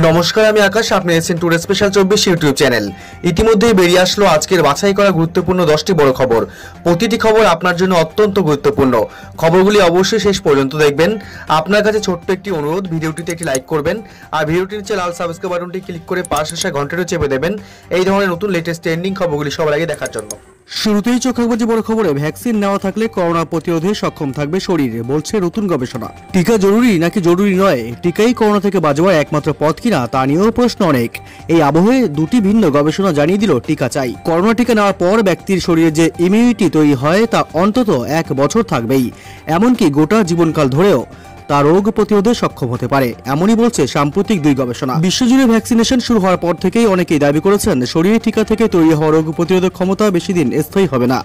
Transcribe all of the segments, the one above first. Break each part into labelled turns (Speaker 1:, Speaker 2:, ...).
Speaker 1: নমস্কার, আমি আকাশ। আপনি আছেন টুডে স্পেশাল 24 ইউটিউব চ্যানেল। ইতিমধ্যেই বেরিয়ে আসলো আজকের বাছাই করা গুরুত্বপূর্ণ 10টি বড় খবর। প্রতিটি খবর আপনার জন্য অত্যন্ত গুরুত্বপূর্ণ। খবরগুলি অবশ্যই শেষ পর্যন্ত দেখবেন। আপনার কাছে ছোট্ট একটি অনুরোধ, ভিডিওটিতে একটি লাইক করবেন আর ভিডিওটির নিচে লাল সাবস্ক্রাইব বাটনটি ক্লিক করে পাশে আসা ঘন্টাটি চেপে দেবেন এই ধরনের নতুন লেটেস্ট ট্রেন্ডিং খবরগুলি সবার আগে দেখার জন্য। শুরুতেই চোখ রাখবো যে বড় খবরে, ভ্যাকসিন নেওয়া থাকলে করোনা প্রতিরোধে সক্ষম থাকবে শরীর, বলছে নতুন গবেষণা। টিকা জরুরি নাকি জরুরি নয়, টিকাই করোনা থেকে বাঁচবার একমাত্র পথ কিনা তা নিয়েও প্রশ্ন অনেক। এই আবহে দুটি ভিন্ন গবেষণা জানিয়ে দিল টিকা চাই। করোনা টিকা নেওয়ার পর ব্যক্তির শরীরে যে ইমিউনিটি তৈরি হয় তা অন্তত 1 বছর থাকবেই, এমনকি গোটা জীবনকাল ধরেও তা রোগ প্রতিরোধে সক্ষম হতে পারে, এমনই বলছে সাম্প্রতিক দুই গবেষণা। বিশ্বজুড়ে ভ্যাকসিনেশন শুরু হওয়ার পর থেকেই অনেকেই দাবি করেছেন শরীরে টিকা থেকে তৈরি হওয়া রোগ প্রতিরোধক ক্ষমতা বেশি দিন স্থায়ী হবে না,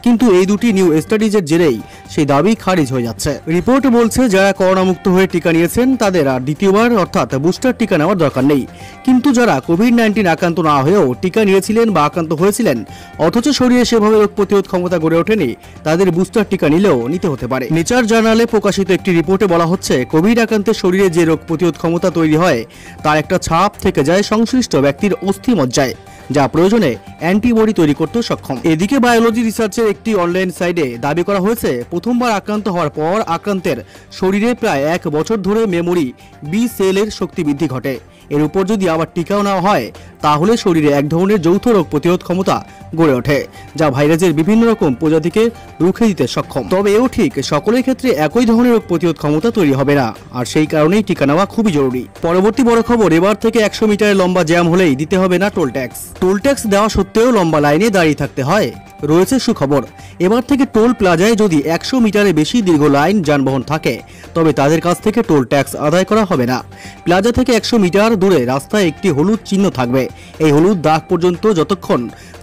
Speaker 1: কিন্তু এই দুটি নিউ স্টাডিজের জেরেই সেই দাবি খারিজ হয়ে যাচ্ছে। রিপোর্ট বলছে যারা করোনা মুক্ত হয়ে টিকা নিয়েছেন তাদের আর দ্বিতীয়বার অর্থাৎ বুস্টার টিকা নেওয়ার দরকার নেই, কিন্তু যারা কোভিড-19 আক্রান্ত না হয়েও টিকা নিয়েছিলেন বা আক্রান্ত হয়েছিলেন অথচ শরীরে সেভাবে রোগ প্রতিরোধ ক্ষমতা গড়ে ওঠেনি, তাদের বুস্টার টিকা নিলেও নিতে হতে পারে। নেচার জার্নালে প্রকাশিত একটি রিপোর্টে বলা হচ্ছে কোভিড আক্রান্তের শরীরে যে রোগ প্রতিরোধ ক্ষমতা তৈরি হয় তার একটা ছাপ থেকে যায় সংশ্লিষ্ট ব্যক্তির অস্থিমজ্জায়, যা প্রয়োজনে অ্যান্টিবডি তৈরি করতে সক্ষম। এদিকে বায়োলজি রিসার্চের একটি অনলাইন সাইটে দাবি করা হয়েছে প্রথমবার আক্রান্ত হওয়ার পর আক্রান্তের শরীরে প্রায় 1 বছর ধরে মেমোরি বি সেলের শক্তি বৃদ্ধি ঘটে। এর উপর যদি আবার টিকাও নেওয়া হয় তাহলে শরীরে এক ধরনের যৌথ রোগ প্রতিরোধ ক্ষমতা গড়ে ওঠে, যা ভাইরাসের বিভিন্ন রকম প্রজাতিকে রুখে দিতে সক্ষম। তবে এও ঠিক সকলের ক্ষেত্রে একই ধরনের রোগ প্রতিরোধ ক্ষমতা তৈরি হবে না, আর সেই কারণেই টিকা নেওয়া খুবই জরুরি। পরবর্তী বড় খবর, এবার থেকে 100 মিটারের লম্বা জ্যাম হলেই দিতে হবে না টোল ট্যাক্স। টোল ট্যাক্স দেওয়া সত্ত্বেও লম্বা লাইনে দাঁড়িয়ে থাকতে হয়। রয়েছে সুখবর, এবার থেকে টোল প্লাজায় যদি 100 মিটারের বেশি দীর্ঘ লাইন যানবাহন থাকে তবে তাদের কাছ থেকে টোল ট্যাক্স আদায় করা হবে না। প্লাজা থেকে 100 মিটার দূরে রাস্তায় একটি হলুদ চিহ্ন থাকবে। এই হলুদ দাগ পর্যন্ত যতক্ষণ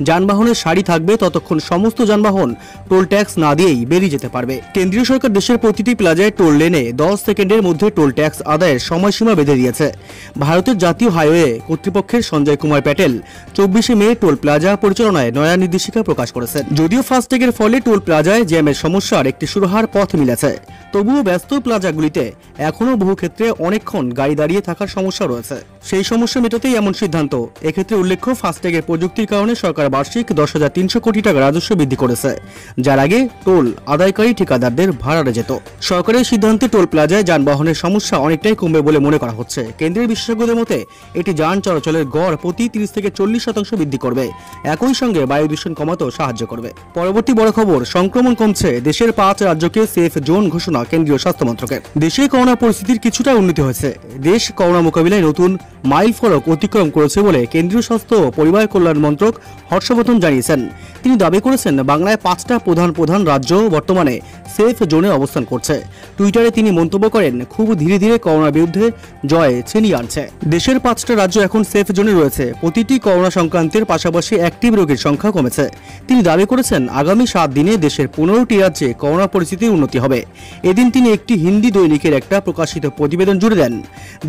Speaker 1: যানবাহনের সারি থাকবে ততক্ষণ সমস্ত যানবাহন টোল ট্যাক্স না দিয়েই বেরিয়ে যেতে পারবে। কেন্দ্রীয় সরকার দেশের প্রতিটি প্লাজায় টোল লেনে 10 সেকেন্ডের মধ্যে টোল ট্যাক্স আদায়ের সময়সীমা বেঁধে দিয়েছে। ভারতের জাতীয় হাইওয়ে কর্তৃপক্ষের সঞ্জয় কুমার প্যাটেল 24 মে টোল প্লাজা পরিচালনায় নয়া নির্দেশিকা প্রকাশ করেছেন। যদিও ফাস্ট্যাগের ফলে টোল প্লাজায় জ্যামের সমস্যার একটি সুরাহার পথ মিলেছে, তবুও ব্যস্ত প্লাজাগুলিতে এখনও বহু ক্ষেত্রে অনেকক্ষণ গাড়ি দাঁড়িয়ে থাকার সমস্যা রয়েছে। সেই সমস্যা মেটাতেই এমন সিদ্ধান্ত। এক্ষেত্রে উল্লেখ্য, ফাস্ট্যাগের প্রযুক্তির কারণে সরকার বার্ষিক 10,300 কোটি টাকা রাজস্ব বৃদ্ধি করেছে, যার আগে টোল আদায়কারী ঠিকাদারদের ভাড়ারে যেত। সরকারের সিদ্ধান্তে টোল প্লাজায় যানবাহনের সমস্যা অনেকটাই কমবে বলে মনে করা হচ্ছে। কেন্দ্রের বিশেষজ্ঞদের মতে এটি যান চলাচলের গড় প্রতি 30 থেকে 40% বৃদ্ধি করবে, একই সঙ্গে বায়ু দূষণ কমাতেও সাহায্য করবে। পরবর্তী বড় খবর, সংক্রমণ কমছে, দেশের 5 রাজ্যকে সেফ জোন ঘোষণা কেন্দ্রীয় স্বাস্থ্য মন্ত্রকের। দেশে করোনা পরিস্থিতির কিছুটা উন্নতি হয়েছে। দেশ করোনা মোকাবিলায় নতুন মাইল ফলক অতিক্রম করেছে বলে কেন্দ্রীয় স্বাস্থ্য ও পরিবার কল্যাণ মন্ত্রক হর্ষবর্ধন জানিয়েছেন। তিনি দাবি করেছেন বাংলায় 5টা প্রধান রাজ্য বর্তমানে সেফ জোনে অবস্থান করছে। টুইটারে তিনি মন্তব্য করেন, খুব ধীরে ধীরে করোনার বিরুদ্ধে জয় ছিনিয়ে আনছে। দেশের 5টা রাজ্য এখন সেফ জোনে রয়েছে। প্রতিটি করোনা সংক্রান্তের পাশাপাশি অ্যাক্টিভ রোগীর সংখ্যা কমেছে। তিনি দাবি করেছেন আগামী 7 দিনে দেশের 15টি রাজ্যে করোনা পরিস্থিতির উন্নতি হবে। এদিন তিনি একটি হিন্দি দৈনিকের একটা প্রকাশিত প্রতিবেদন জুড়ে দেন।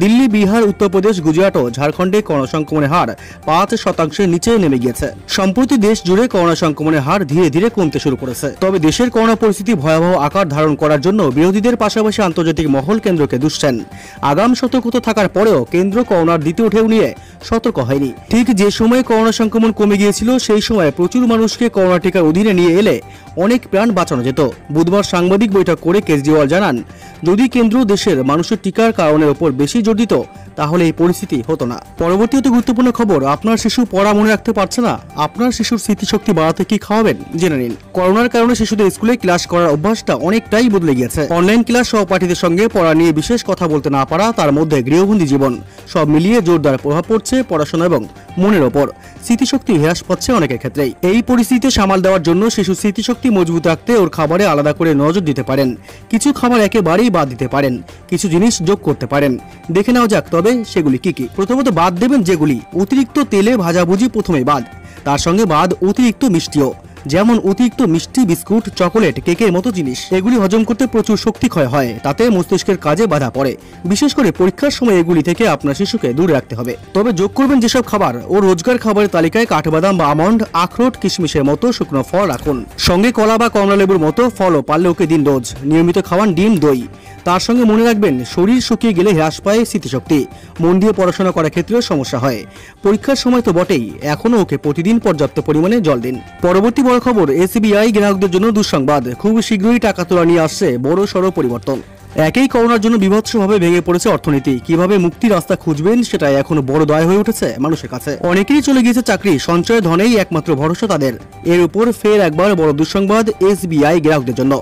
Speaker 1: দিল্লি, বিহার, উত্তরপ্রদেশ, গুজরাট ও ঝাড়খণ্ডে করোনা সংক্রমণের হার 5% নিচে নেমে গিয়েছে। সম্প্রতি দেশ জুড়ে করোনা সংক্রমণের হার ধীরে ধীরে কমতে শুরু করেছে। তবে দেশের করোনা পরিস্থিতি ভয়াবহ আকার ধারণ করার জন্য বিরোধীদের পাশাপাশি আন্তর্জাতিক মহল কেন্দ্রকে দুষছেন। আগাম সতর্কতা থাকার পরেও কেন্দ্র করোনার দ্বিতীয় ঢেউ নিয়ে সতর্ক হয়নি। ঠিক যে সময়ে করোনা সংক্রমণ কমে গিয়েছিল সেই সময় প্রচুর মানুষকে করোনা টিকার অধীনে নিয়ে এলে অনেক প্রাণ বাঁচানো যেত। বুধবার সাংবাদিক বৈঠক করে কেজরিওয়াল জানান, যদি কেন্দ্র দেশের মানুষের টিকার কারণের উপর বেশি জোর দিত তাহলে এই পরিস্থিতি হতো না। পরবর্তী অতি গুরুত্বপূর্ণ খবর, আপনার শিশু পড়া মনে রাখতে পারছে না, আপনার শিশুর স্মৃতিশক্তি বাড়াতে কি খাওয়াবেন জেনে নিন। করোনার কারণে শিশুদের স্কুলে ক্লাস করার অভ্যাসটা অনেকটাই বদলে গিয়েছে। অনলাইন ক্লাস, সহপাঠীদের সঙ্গে পড়া নিয়ে বিশেষ কথা বলতে না পারা, তার মধ্যে গৃহবন্দী জীবন, সব মিলিয়ে জোরদার প্রভাব পড়ছে পড়াশোনা এবং মনের ওপর। স্মৃতিশক্তি হ্রাস পাচ্ছে অনেকের ক্ষেত্রেই। এই পরিস্থিতিতে সামাল দেওয়ার জন্য শিশুর স্মৃতিশক্তি মজবুত রাখতে ওর খাবারে আলাদা করে নজর দিতে পারেন। কিছু খাবার একেবারেই বাদ দিতে পারেন, কিছু জিনিস যোগ করতে পারেন। দেখে নেওয়া যাক তবে সেগুলি কি কি। প্রথমত বাদ দেবেন যেগুলি অতিরিক্ত তেলে ভাজাভুজি, প্রথমে বাদ। তার সঙ্গে বাদ অতিরিক্ত মিষ্টিও, যেমন অতিরিক্ত মিষ্টি, বিস্কুট, চকোলেট, কেকের মতো জিনিস। এগুলি হজম করতে প্রচুর শক্তি ক্ষয় হয়, তাতে মস্তিষ্কের কাজে বাধা পড়ে। বিশেষ করে পরীক্ষার সময় এগুলি থেকে আপনার শিশুকে দূরে রাখতে হবে। তবে যোগ করবেন যেসব খাবার ও রোজকার খাবারের তালিকায় কাঠবাদাম বা আমন্ড, আখরোট, কিশমিশের মতো শুকনো ফল রাখুন। সঙ্গে কলা বা কমলা লেবুর মতো ফলও পারলে ওকে দিন রোজ। নিয়মিত খাওয়ান ডিম, দই।
Speaker 2: তার সঙ্গে মনে রাখবেন, শরীর শুকিয়ে গেলে হ্রাস পায় স্মৃতিশক্তি, মন দিয়ে পড়াশোনা করার ক্ষেত্রেও সমস্যা হয়। পরীক্ষার সময় তো বটেই, এখনও ওকে প্রতিদিন পর্যাপ্ত পরিমাণে জল দিন। পরবর্তী বড় খবর, এসবিআই গ্রাহকদের জন্য দুঃসংবাদ, খুব শীঘ্রই টাকা তোলা নিয়ে আসছে বড় সড় পরিবর্তন। একেই করোনার জন্য বিভৎসভাবে ভেঙে পড়েছে অর্থনীতি, কিভাবে মুক্তির রাস্তা খুঁজবেন সেটাই এখন বড় দায় হয়ে উঠেছে মানুষের কাছে। অনেকেই চলে গিয়েছে চাকরি, সঞ্চয় ধনেই একমাত্র ভরসা তাদের। এর উপর ফের একবার বড় দুঃসংবাদ এসবিআই গ্রাহকদের জন্য।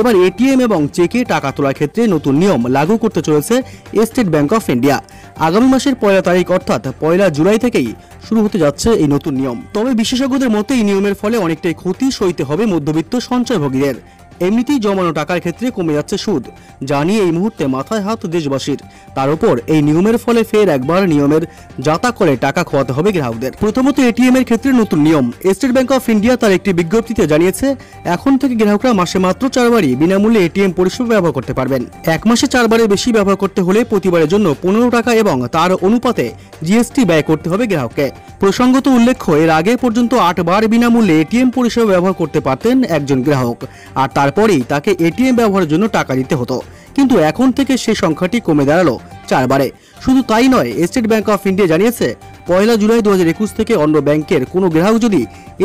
Speaker 2: এবার এটিএম এবং চেকে টাকা তোলার ক্ষেত্রে নতুন নিয়ম লাগু করতে চলেছে স্টেট ব্যাংক অফ ইন্ডিয়া। আগামী মাসের 1 তারিখ অর্থাৎ 1 জুলাই থেকেই শুরু হতে যাচ্ছে এই নতুন নিয়ম। তবে বিশেষজ্ঞদের মতে এই নিয়মের ফলে অনেকটাই ক্ষতি সইতে হবে মধ্যবিত্ত সঞ্চয়ভোগীদের। এমনিতেই জমানো টাকার ক্ষেত্রে কমে যাচ্ছে সুদ, যা নিয়ে এই মুহূর্তে মাথায় হাত দেশবাসীর। তার উপর এই নিয়মের ফলে ফের একবার নিয়মের যাতা করে টাকা খোয়াতে হবে গ্রাহকদের। প্রথমত এটিএম এর ক্ষেত্রে নতুন নিয়ম। স্টেট ব্যাংক অফ ইন্ডিয়া তার একটি বিজ্ঞপ্তিতে জানিয়েছে, এখন থেকে গ্রাহকরা মাসে মাত্র 4 বারই বিনামূল্যে এটিএম পরিষেবা ব্যবহার করতে পারবেন। এক মাসে 4 বারের বেশি ব্যবহার করতে হলে প্রতিবারের জন্য 15 টাকা এবং তার অনুপাতে জিএসটি ব্যয় করতে হবে গ্রাহককে। প্রসঙ্গত উল্লেখ্য, এর আগে পর্যন্ত 8 বার বিনামূল্যে এটিএম পরিষেবা ব্যবহার করতে পারতেন একজন গ্রাহক, আর তারপরেই তাকে এটিএম ব্যবহারের জন্য টাকা দিতে হতো। কিন্তু এখন থেকে সেই সংখ্যাটি কমে দাঁড়ালো 4 বারে। শুধু তাই নয়, স্টেট ব্যাংক অফ ইন্ডিয়া জানিয়েছে 1 জুলাই 2021 থেকে অন্য ব্যাংকের কোনো গ্রাহক যদি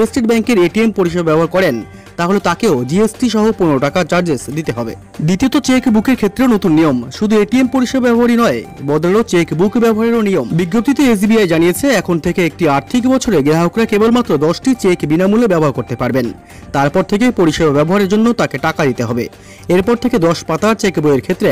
Speaker 2: স্টেট ব্যাংকের এটিএম পরিষেবা ব্যবহার করেন তাহলে তাকেও জিএসটি সহ 15 টাকা চার্জেস দিতে হবে। দ্বিতীয়ত চেক বুকের ক্ষেত্রেও নতুন নিয়ম। শুধু এটিএম পরিষেবা ব্যবহারই নয়, বদলালো চেক বুক ব্যবহারেরও নিয়ম। বিজ্ঞপ্তিতে এসবিআই জানিয়েছে, এখন থেকে একটি আর্থিক বছরে গ্রাহকরা কেবলমাত্র 10টি চেক বিনামূল্যে ব্যবহার করতে পারবেন। তারপর থেকে পরিষেবা ব্যবহারের জন্য তাকে টাকা দিতে হবে। এরপর থেকে 10 পাতার চেক বইয়ের ক্ষেত্রে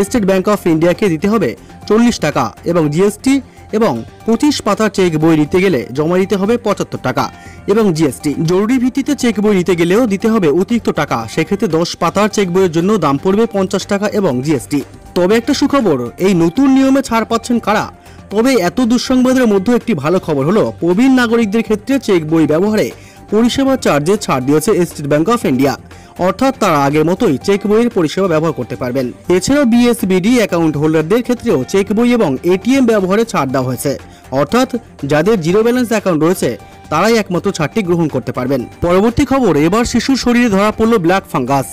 Speaker 2: স্টেট ব্যাংক অফ ইন্ডিয়াকে দিতে হবে 40 টাকা এবং জিএসটি, এবং 25 পাতার চেক বই নিতে গেলে জমা দিতে হবে 75 টাকা এবং জিএসটি। জরুরি ভিত্তিতে চেক বই নিতে গেলেও দিতে হবে অতিরিক্ত টাকা, সেক্ষেত্রে 10 পাতার চেক বইয়ের জন্য দাম পড়বে 50 টাকা এবং জিএসটি। তবে একটা সুখবর, এই নতুন নিয়মে ছাড় পাচ্ছেন কারা? তবে এত দুঃসংবাদের মধ্যে একটি ভালো খবর হলো, প্রবীণ নাগরিকদের ক্ষেত্রে চেক বই ব্যবহারে পরিষেবা চার্জে ছাড় দিয়েছে স্টেট ব্যাংক অফ ইন্ডিয়া। অর্থাৎ তারা আগের মতোই চেক বইয়ের পরিষেবা ব্যবহার করতে পারবেন। এছাড়াও বিএসবিডি অ্যাকাউন্ট হোল্ডারদের ক্ষেত্রেও চেক বই এবং এটিএম ব্যবহারে ছাড় দেওয়া হয়েছে। অর্থাৎ যাদের জিরো ব্যালেন্স অ্যাকাউন্ট রয়েছে তারাই একমাত্র ছাড়টি গ্রহণ করতে পারবেন। পরবর্তী খবর, এবার শিশুর শরীরে ধরা পড়ল ব্ল্যাক ফাঙ্গাস।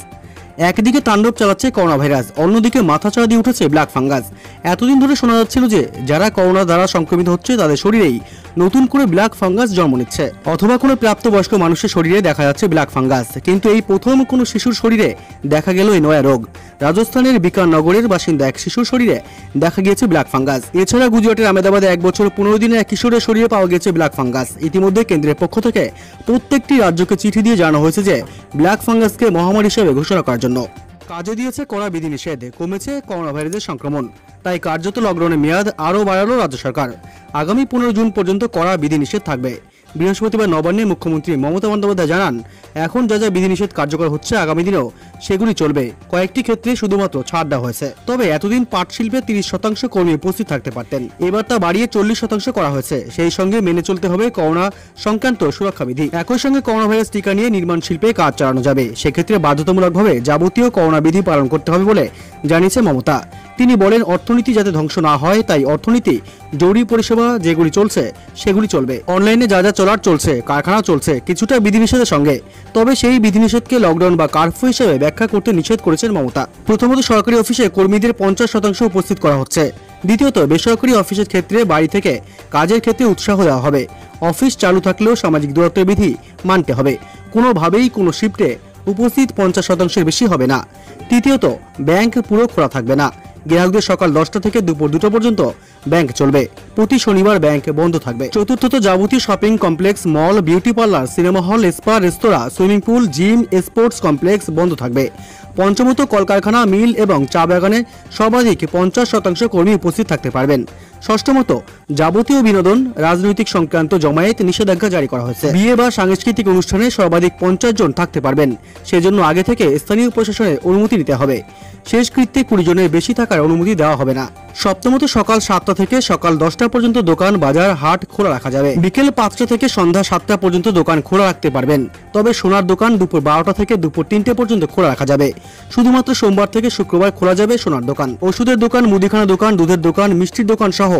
Speaker 2: একদিকে তাণ্ডব চালাচ্ছে করোনা ভাইরাস, অন্যদিকে মাথাচাড়া দিয়ে উঠেছে ব্ল্যাক ফাঙ্গাস। এতদিন ধরে শোনা যাচ্ছিল যে যারা করোনা দ্বারা সংক্রমিত হচ্ছে তাদের শরীরেই নতুন করে ব্ল্যাক ফাঙ্গাস জন্ম নিচ্ছে, অথবা কোনো প্রাপ্তবয়স্ক মানুষের শরীরে দেখা যাচ্ছে ব্ল্যাক ফাঙ্গাস। কিন্তু এই প্রথম কোনো শিশুর শরীরে দেখা গেল এই নয়া রোগ। রাজস্থানের বিকাননগরের বাসিন্দা এক শিশুর শরীরে দেখা গিয়েছে ব্ল্যাক ফাঙ্গাস। এছাড়া গুজরাটের আহমেদাবাদে 1 বছর 15 দিনের এক কিশোরের শরীরে পাওয়া গেছে ব্ল্যাক ফাঙ্গাস। ইতিমধ্যে কেন্দ্রের পক্ষ থেকে প্রত্যেকটি রাজ্যকে চিঠি দিয়ে জানানো হয়েছে যে ব্ল্যাক ফাঙ্গাসকে মহামারী হিসেবে ঘোষণা করার জন্য। কাজে দিয়েছে কড়া বিধিনিষেধ, কমেছে করোনা ভাইরাসের সংক্রমণ, তাই কার্যত লকডাউনের মেয়াদ আরও বাড়ালো রাজ্য সরকার। আগামী 15 জুন পর্যন্ত কড়া বিধিনিষেধ থাকবে। বৃহস্পতিবার নবান্নে মুখ্যমন্ত্রী মমতা বন্দ্যোপাধ্যায় জানান, এখন যা যা বিধিনিষেধ কার্যকর হচ্ছে আগামী দিনেও সেগুলি চলবে। কয়েকটি ক্ষেত্রে শুধুমাত্র ছাড় দেওয়া হয়েছে। তবে এতদিন পাট শিল্পে 30% কর্মী উপস্থিত থাকতে পারতেন, এবার তা বাড়িয়ে 40% করা হয়েছে। সেই সঙ্গে মেনে চলতে হবে করোনা সংক্রান্ত সুরক্ষাবিধি। একই সঙ্গে করোনা ভাইরাস টিকা নিয়ে নির্মাণ শিল্পে কাজ চালানো যাবে, সেক্ষেত্রে বাধ্যতামূলকভাবে যাবতীয় করোনা বিধি পালন করতে হবে বলে জানিয়েছে মমতা। তিনি বলেন, অর্থনীতি যাতে ধ্বংস না হয় তাই অর্থনীতি, জরুরি পরিষেবা যেগুলি চলছে সেগুলি চলবে। অনলাইনে যা যা চলার চলছে, কারখানা চলছে কিছুটা বিধিনিষেধের সঙ্গে। তবে সেই বিধিনিষেধকে লকডাউন বা কারফিউ হিসেবে ব্যাখ্যা করতে নিষেধ করেছেন মমতা। প্রথমত সরকারি অফিসে কর্মীদের 50% উপস্থিত করা হচ্ছে। দ্বিতীয়ত বেসরকারি অফিসের ক্ষেত্রে বাড়ি থেকে কাজের ক্ষেত্রে উৎসাহ দেওয়া হবে। অফিস চালু থাকলেও সামাজিক দূরত্বের বিধি মানতে হবে। কোনোভাবেই কোনো শিফটে উপস্থিত 50%-এর বেশি হবে না। তৃতীয়ত ব্যাংক পুরো খোলা থাকবে না। গ্রাহকদের সকাল 10টা থেকে দুপুর 2টা পর্যন্ত ব্যাংক চলবে। প্রতি শনিবার ব্যাংক বন্ধ থাকবে। চতুর্থত যাবতীয় shopping complex, mall, beauty parlour, cinema hall, spa, restaurant, swimming pool, gym, sports complex বন্ধ থাকবে। পঞ্চমত কলকারখানা, মিল এবং চা বাগানে সর্বাধিক 50% কর্মী উপস্থিত থাকতে পারবেন। ষষ্ঠমত যাবতীয় বিনোদন, রাজনৈতিক সংক্রান্ত জমায়েত নিষেধাজ্ঞা জারি করা হয়েছে। বিয়ে বা সাংস্কৃতিক অনুষ্ঠানে সর্বাধিক 50 জন থাকতে পারবেন, সেজন্য আগে থেকে স্থানীয় প্রশাসনের অনুমতি নিতে হবে। শেষকৃত্যে 20 জনের বেশি থাকার অনুমতি দেওয়া হবে না। সপ্তমত সকাল 7টা থেকে সকাল 10টা পর্যন্ত দোকান, বাজার, হাট খোলা রাখা যাবে। বিকেল 5টা থেকে সন্ধ্যা 7টা পর্যন্ত দোকান খোলা রাখতে পারবেন। তবে সোনার দোকান দুপুর 12টা থেকে দুপুর 3টে পর্যন্ত খোলা রাখা যাবে। শুধুমাত্র সোমবার থেকে শুক্রবার খোলা যাবে সোনার দোকান। ওষুধের দোকান, মুদিখানা দোকান, দুধের দোকান, মিষ্টির দোকান সহ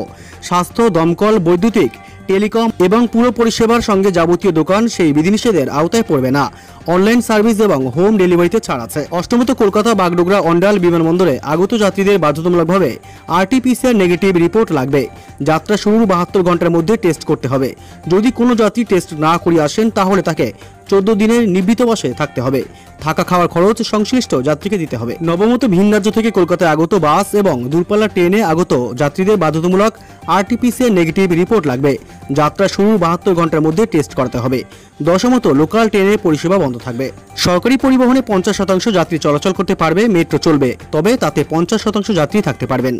Speaker 2: স্বাস্থ্য, দমকল, বৈদ্যুতিক, টেলিকম এবং পুরো পরিষেবার সঙ্গে যাবতীয় দোকান সেই বিধিনিষেধের আওতায় পড়বে না। অনলাইন সার্ভিস এবং হোম ডেলিভারিতে ছাড় আছে। অষ্টমত কলকাতা বাগডোগরা অন্ডাল বিমানবন্দরে আগত যাত্রীদের বাধ্যতামূলকভাবে RT-PCR নেগেটিভ রিপোর্ট লাগবে। যাত্রা শুরুর 72 ঘন্টার মধ্যে টেস্ট করতে হবে। যদি কোনো যাত্রী টেস্ট না করে আসেন তাহলে তাকে 14 দিনের নিবৃত্তবাসে থাকতে হবে। থাকা খাওয়ার খরচ সংশ্লিষ্ট যাত্রীকে দিতে হবে। নবমত ভিন রাজ্য থেকে কলকাতায় আগত বাস এবং দূরপাল্লা ট্রেনে আগত যাত্রীদের বাধ্যতামূলক RT-PCR নেগেটিভ রিপোর্ট লাগবে। যাত্রা শুরুর 72 ঘন্টার মধ্যে টেস্ট করাতে হবে। দশমত লোকাল ট্রেনের পরিষেবা বন্ধ থাকবে। সরকারি পরিবহনে 50% যাত্রী চলাচল করতে পারবে, মেট্রো চলবে, তবে তাতে 50% যাত্রী থাকতে পারবেন।